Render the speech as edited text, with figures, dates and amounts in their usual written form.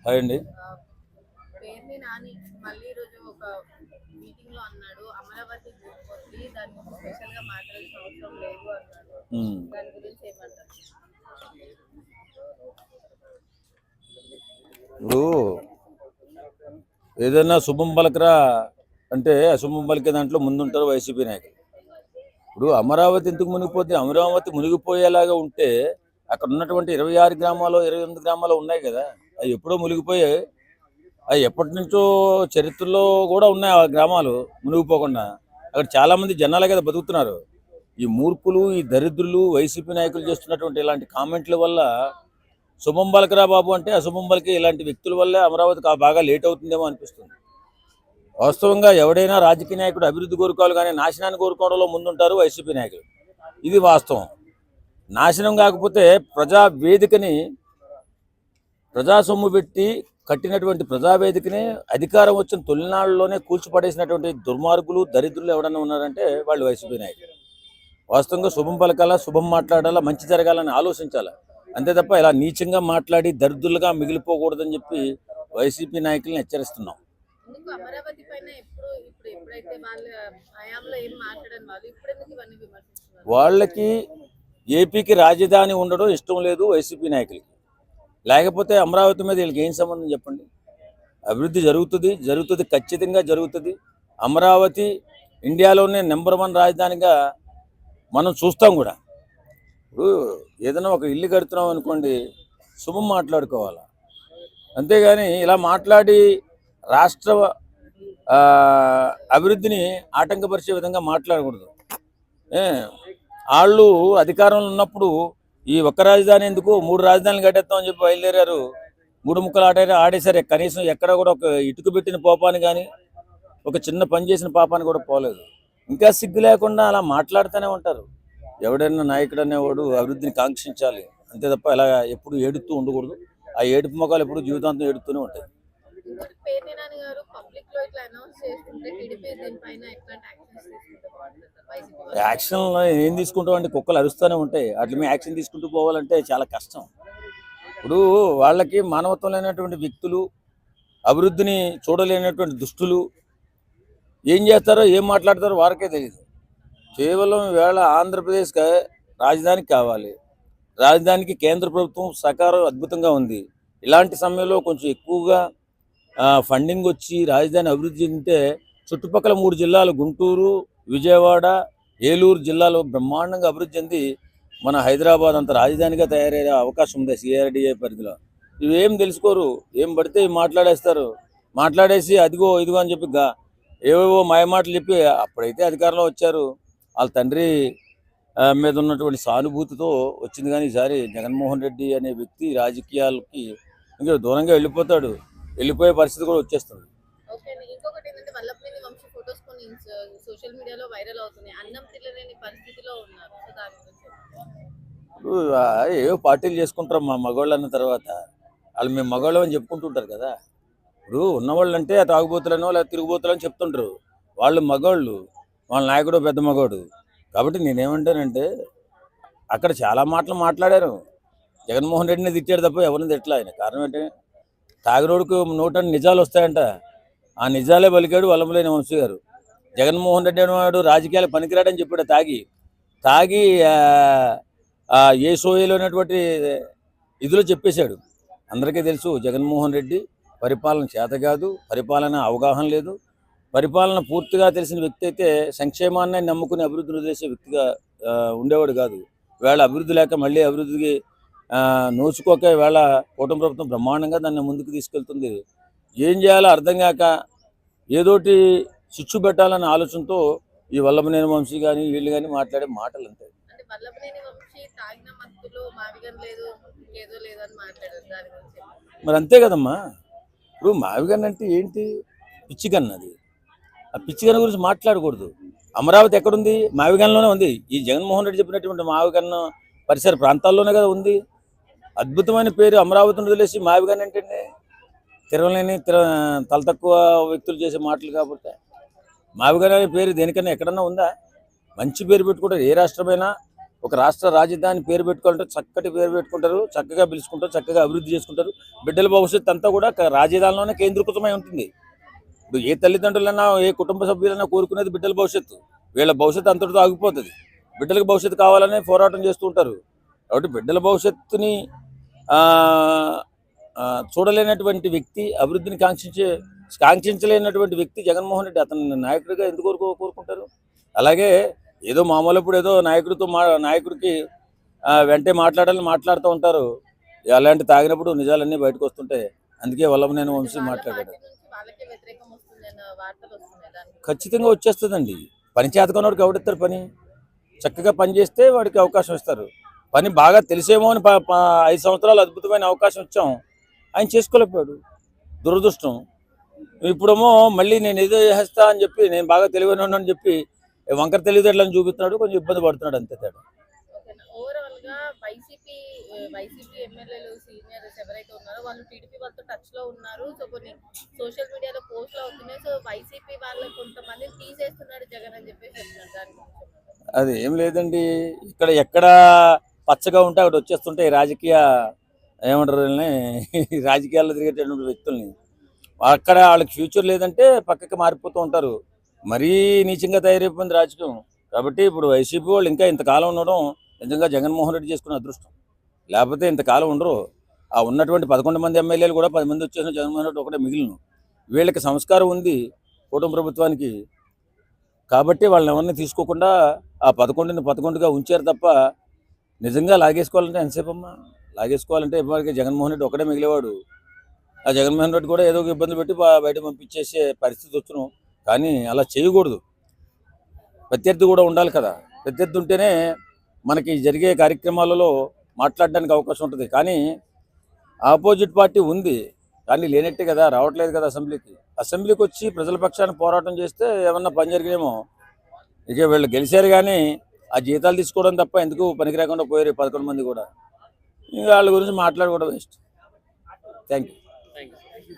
Hi అండి. పేర్ని నాని మళ్ళీ ఈరోజు ఒక మీటింగ్ లో అన్నాడు అమరావతి గుర్తొచ్చి దాని గురించి స్పెషల్ గా మాట్లాడాల్సిన అవసరం లేదు అన్నాడు. ఉమ్. దాని గురించి ఏమంటారు? ఇప్పుడు ఏదైనా శుభం పలకరా అంటే అశుభం పలికే దాంట్లో ముందుంటారు వైసీపీ నాయకులు. ఇప్పుడు అమరావతి ఎందుకు మునిగిపోతే, అమరావతి మునిగిపోయేలాగా ఉంటే అక్కడ ఉన్నటువంటి 26 గ్రామాలు 28 గ్రామాలు ఉన్నాయి కదా, అవి ఎప్పుడో మునిగిపోయాయి. అవి ఎప్పటి నుంచో చరిత్రలో కూడా ఉన్నాయి ఆ గ్రామాలు మునిగిపోకుండా. అక్కడ చాలామంది జనాలే కదా బతుకుతున్నారు. ఈ మూర్ఖులు, ఈ దరిద్రులు, వైసీపీ నాయకులు చేస్తున్నటువంటి ఇలాంటి కామెంట్ల వల్ల శుభం పలకరా బాబు అంటే అశుభం పలికే ఇలాంటి వ్యక్తుల వల్లే అమరావతికి బాగా లేట్ అవుతుందేమో అనిపిస్తుంది. వాస్తవంగా ఎవడైనా రాజకీయ నాయకుడు అభివృద్ధి కోరుకోవాలి కానీ నాశనాన్ని కోరుకోవడంలో ముందుంటారు వైసీపీ నాయకులు. ఇది వాస్తవం. నాశనం కాకపోతే ప్రజావేదికని, ప్రజా సొమ్ము పెట్టి కట్టినటువంటి ప్రజావేదికని అధికారం వచ్చిన తొలినాళ్ళలోనే కూల్చిపడేసినటువంటి దుర్మార్గులు, దరిద్రులు ఎవడన్నా ఉన్నారంటే వాళ్ళు వైసీపీ నాయకులు. వాస్తవంగా శుభం పలకాలా, శుభం మాట్లాడాలా, మంచి జరగాలని ఆలోచించాలా. అంతే తప్ప ఇలా నీచంగా మాట్లాడి దరిద్రులుగా మిగిలిపోకూడదని చెప్పి వైసీపీ నాయకులను హెచ్చరిస్తున్నాం. ఎందుకు అమరావతి పైన ఎప్పుడైతే వాళ్ళ హయాంలో ఏం మాట్లాడని వాళ్ళు ఇప్పుడు ఎందుకు ఇవన్నీ విమర్శిస్తున్నారు? వాళ్ళకి ఏపీకి రాజధాని ఉండడం ఇష్టం లేదు వైసీపీ నాయకులకి. లేకపోతే అమరావతి మీద వీళ్ళకి ఏం సంబంధం చెప్పండి. అభివృద్ధి జరుగుతుంది, ఖచ్చితంగా జరుగుతుంది. అమరావతి ఇండియాలోనే నెంబర్ 1 రాజధానిగా మనం చూస్తాం కూడా. ఇప్పుడు ఏదైనా ఒక ఇల్లు కడుతున్నాం అనుకోండి, శుభం మాట్లాడుకోవాలి. అంతేగాని ఇలా మాట్లాడి రాష్ట్ర అభివృద్ధిని ఆటంకపరిచే విధంగా మాట్లాడకూడదు. వాళ్ళు అధికారంలో ఉన్నప్పుడు ఈ ఒక్క రాజధాని ఎందుకు 3 రాజధానులు కట్టేస్తామని చెప్పి బయలుదేరారు. 3 ముక్కలు ఆడేశారు. కనీసం ఎక్కడ కూడా ఒక ఇటుక పెట్టిన పోపాన్ని కానీ, ఒక చిన్న పని చేసిన పాపాన్ని కూడా పోలేదు. ఇంకా సిగ్గు లేకుండా అలా మాట్లాడుతూనే ఉంటారు. ఎవడైనా నాయకుడు అనేవాడు అభివృద్ధిని కాంక్షించాలి, అంతే తప్ప ఇలా ఎప్పుడు ఏడుతూ ఉండకూడదు. ఆ ఏడుపు మొక్కలు ఎప్పుడు జీవితాంతం ఏడుతూనే ఉంటాయి. ఇంకోటి పేర్ని నాని గారు పబ్లిక్ లో ఇట్లా అనౌన్స్ చేస్తుంటే టీడీపీ దీనిపైన ఎట్లాంటి యాక్షన్స్ తీసుకుంటే బాగుంటుంది వైసీపీ వాళ్ళు? యాక్షన్ ఏం తీసుకుంటాం అంటే కుక్కలు అరుస్తూనే ఉంటాయి. వాటి మీద యాక్షన్ తీసుకుంటూ పోవాలంటే చాలా కష్టం. ఇప్పుడు వాళ్ళకి మానవత్వం లేనటువంటి వ్యక్తులు, అభివృద్ధిని చూడలేనటువంటి దుష్టులు ఏం చేస్తారో ఏం మాట్లాడతారో వారికే తెలియదు. కేవలం ఈవేళ ఆంధ్రప్రదేశ్కి రాజధానికి కావాలి. రాజధానికి కేంద్ర ప్రభుత్వం సహకారం అద్భుతంగా ఉంది. ఇలాంటి సమయంలో కొంచెం ఎక్కువగా ఫండింగ్ వచ్చి రాజధాని అభివృద్ధి చెందితే చుట్టుపక్కల 3 జిల్లాలు గుంటూరు, విజయవాడ, ఏలూరు జిల్లాలో బ్రహ్మాండంగా అభివృద్ధి చెంది మన హైదరాబాద్ అంత రాజధానిగా తయారయ్యే అవకాశం ఉంది సిఆర్డిఏ పరిధిలో. ఇవేం తెలుసుకోరు, ఏం పడితే మాట్లాడేస్తారు. మాట్లాడేసి అదిగో ఇదిగో అని చెప్పి ఏవేవో మాయమాటలు చెప్పి అప్పుడైతే అధికారంలో వచ్చారు. వాళ్ళ తండ్రి మీద ఉన్నటువంటి సానుభూతితో వచ్చింది. కానీ ఈసారి జగన్మోహన్ రెడ్డి అనే వ్యక్తి రాజకీయాలకి ఇంకా దూరంగా వెళ్ళిపోయే పరిస్థితి కూడా వచ్చేస్తుంది. ఓకే అండి. ఇంకొకటి ఏంటంటే వల్లభనేని వంశీ ఫొటోస్ కొన్ని సోషల్ మీడియాలో వైరల్ అవుతున్నాయి. అన్నం తినలేని పరిస్థితిలో ఉన్నారు. సో దాని గురించి ఇప్పుడు ఏవో పార్టీలు చేసుకుంటారు మా మగవాళ్ళు అన్న తర్వాత. వాళ్ళు మేము మగవాళ్ళం అని చెప్పుకుంటుంటారు కదా. ఇప్పుడు ఉన్నవాళ్ళు అంటే తాగుబోతులనో లేదా తిరుగుబోతులని చెప్తుంటారు. వాళ్ళు మగవాళ్ళు, వాళ్ళ నాయకుడు పెద్ద మగవాడు. కాబట్టి నేనేమంటానంటే అక్కడ చాలా మాటలు మాట్లాడారు. జగన్మోహన్ రెడ్డిని తిట్టాడు తప్ప ఎవరిని తిట్టలే ఆయన. కారణం ఏంటంటే తాగినోడుకు నోటని నిజాలు వస్తాయంట. ఆ నిజాలే పలికాడు వల్లభనేని వంశీ గారు. జగన్మోహన్ రెడ్డి అనేవాడు రాజకీయాలు పనికిరాడని చెప్పాడు. తాగి ఏ సోయలోనటువంటి ఇదిలో చెప్పేశాడు. అందరికీ తెలుసు జగన్మోహన్ రెడ్డి పరిపాలన చేత కాదు, పరిపాలన అవగాహన లేదు. పరిపాలన పూర్తిగా తెలిసిన వ్యక్తి అయితే సంక్షేమాన్ని నమ్ముకుని అభివృద్ధిని చేసే వ్యక్తిగా ఉండేవాడు కాదు. వేళ అభివృద్ధి లేక మళ్ళీ అభివృద్ధికి నోచుకోక వేళ కూటమి ప్రభుత్వం బ్రహ్మాండంగా దాన్ని ముందుకు తీసుకెళ్తుంది. ఏం చేయాలో అర్థం కాక ఏదోటి చిచ్చు పెట్టాలనే ఆలోచనతో ఈ వల్లభనేని వంశీ కానీ వీళ్ళు కానీ మాట్లాడే మాటలు అంతే. అంటే వల్లభనేని వంశీ తాగిన మత్తులో మావిగన్ లేదు, ఏదో లేదని మాట్లాడారు. దాని గురించి మరి అంతే కదమ్మా. ఇప్పుడు మావిగన్ అంటే ఏంటి? పిచ్చిగన్. అది ఆ పిచ్చిగన్ గురించి మాట్లాడకూడదు. అమరావతి ఎక్కడుంది? మావిగన్లోనే ఉంది. ఈ జగన్మోహన్ రెడ్డి చెప్పినటువంటి మావిగన్ పరిసర ప్రాంతాల్లోనే కదా ఉంది. అద్భుతమైన పేరు. అమరావతిని వదిలేసి మావిగన్ ఏంటండి? తిరగలేని తల తక్కువ వ్యక్తులు చేసే మాటలు. కాబట్టి మావిగన్ అనే పేరు దేనికన్నా ఎక్కడన్నా ఉందా? మంచి పేరు పెట్టుకుంటారు. ఏ రాష్ట్రమైనా ఒక రాష్ట్ర రాజధాని పేరు పెట్టుకోవాలంటే చక్కటి పేరు పెట్టుకుంటారు, చక్కగా పిలుచుకుంటారు, చక్కగా అభివృద్ధి చేసుకుంటారు. బిడ్డల భవిష్యత్తు అంతా కూడా రాజధానిలోనే కేంద్రీకృతమై ఉంటుంది. ఇప్పుడు ఏ తల్లిదండ్రులైనా ఏ కుటుంబ సభ్యులైనా కోరుకునేది బిడ్డల భవిష్యత్తు. వీళ్ళ భవిష్యత్తు అంతటితో ఆగిపోతుంది. బిడ్డలకు భవిష్యత్తు కావాలని పోరాటం చేస్తూ ఉంటారు. కాబట్టి బిడ్డల భవిష్యత్తుని ఆ, ఆ, చూడలేనటువంటి వ్యక్తి, అభివృద్ధిని కాంక్షించలేనటువంటి వ్యక్తి జగన్మోహన్ రెడ్డి. అతను నాయకుడిగా ఎందుకు కోరుకుంటారు? అలాగే ఏదో మామూలు ఇప్పుడు ఏదో నాయకుడికి వెంటనే మాట్లాడాలని మాట్లాడుతూ ఉంటారు. అలాంటి తాగినప్పుడు నిజాలన్నీ బయటకు వస్తుంటాయి. అందుకే వల్లభనేని వంశీ వాళ్ళ మాట్లాడాడు. పార్టీ నుంచి వాళ్ళకే వ్యతిరేకం వస్తుంది అన్న వార్తలు వస్తున్నాయి దాని గురించి. ఖచ్చితంగా వచ్చేస్తుందండి. పని చేతకొన్నవాడికి ఎవడిస్తారు పని? చక్కగా పని చేస్తే వాడికి అవకాశం ఇస్తారు. పని బాగా తెలిసేమో అని 5 సంవత్సరాలు అద్భుతమైన అవకాశం ఇచ్చాం, ఆయన చేసుకోలేకపోయాడు. దురదృష్టం. ఇప్పుడేమో మళ్ళీ నేను ఏదో చేస్తా అని చెప్పి, నేను బాగా తెలివైన అని చెప్పి వంకర తెలివితేటలను చూపిస్తున్నాడు, కొంచెం ఇబ్బంది పడుతున్నాడు, అంతే తేడా. ఓకేనా? ఓవరాల్ గా వైసీపీ ఎమ్మెల్యేలు సీనియర్స్ ఎవరైతే ఉన్నారో వాళ్ళు టీడీపీ వాళ్ళతో టచ్ లో ఉన్నారు. సో కొన్ని సోషల్ మీడియాలో పోస్టులు అవుతున్నాయి. సో వైసీపీ వాళ్ళు కొంతమంది తీసేస్తున్నాడు జగన్ అని చెప్పేసి చెప్తున్నారు. దాని గురించి అది ఏం లేదండి. ఎక్కడ పచ్చగా ఉంటే అక్కడ వచ్చేస్తుంటే రాజకీయ ఏమంటారు వీళ్ళని, ఈ రాజకీయాల్లో తిరిగేటటువంటి వ్యక్తుల్ని అక్కడ వాళ్ళకి ఫ్యూచర్ లేదంటే పక్కకి మారిపోతూ ఉంటారు. మరీ నీచంగా తయారైపోయింది రాజకీయం. కాబట్టి ఇప్పుడు వైసీపీ వాళ్ళు ఇంకా ఇంతకాలం ఉండడం నిజంగా జగన్మోహన్ రెడ్డి చేసుకున్న అదృష్టం. లేకపోతే ఇంతకాలం ఉండరు. ఆ ఉన్నటువంటి 11 మంది ఎమ్మెల్యేలు కూడా 10 మంది వచ్చేసిన జగన్మోహన్ రెడ్డి ఒకటే మిగిలిన. వీళ్ళకి సంస్కారం ఉంది కూటమి ప్రభుత్వానికి. కాబట్టి వాళ్ళని ఎవరిని తీసుకోకుండా ఆ 11ని 11గా ఉంచారు తప్ప, నిజంగా లాగేసుకోవాలంటే ఎంతసేపు అమ్మా? లాగేసుకోవాలంటే ఇప్పటికే జగన్మోహన్ రెడ్డి ఒకటే మిగిలేవాడు. ఆ జగన్మోహన్ రెడ్డి కూడా ఏదో ఒక ఇబ్బంది పెట్టి బయట పంపించేసే పరిస్థితి వచ్చును. కానీ అలా చేయకూడదు. ప్రత్యర్థి కూడా ఉండాలి కదా. ప్రత్యర్థి ఉంటేనే మనకి జరిగే కార్యక్రమాలలో మాట్లాడడానికి అవకాశం ఉంటుంది. కానీ ఆపోజిట్ పార్టీ ఉంది, కానీ లేనట్టే కదా, రావట్లేదు కదా అసెంబ్లీకి వచ్చి ప్రజల పక్షాన పోరాటం చేస్తే ఏమన్నా పని జరిగినేమో. ఇక వీళ్ళు గెలిచారు కానీ ఆ జీతాలు తీసుకోవడం తప్ప ఎందుకు పనికి రాకుండా పోయారు 11 మంది కూడా. ఇంకా వాళ్ళ గురించి మాట్లాడుకోవడం వేస్ట్. Thank you.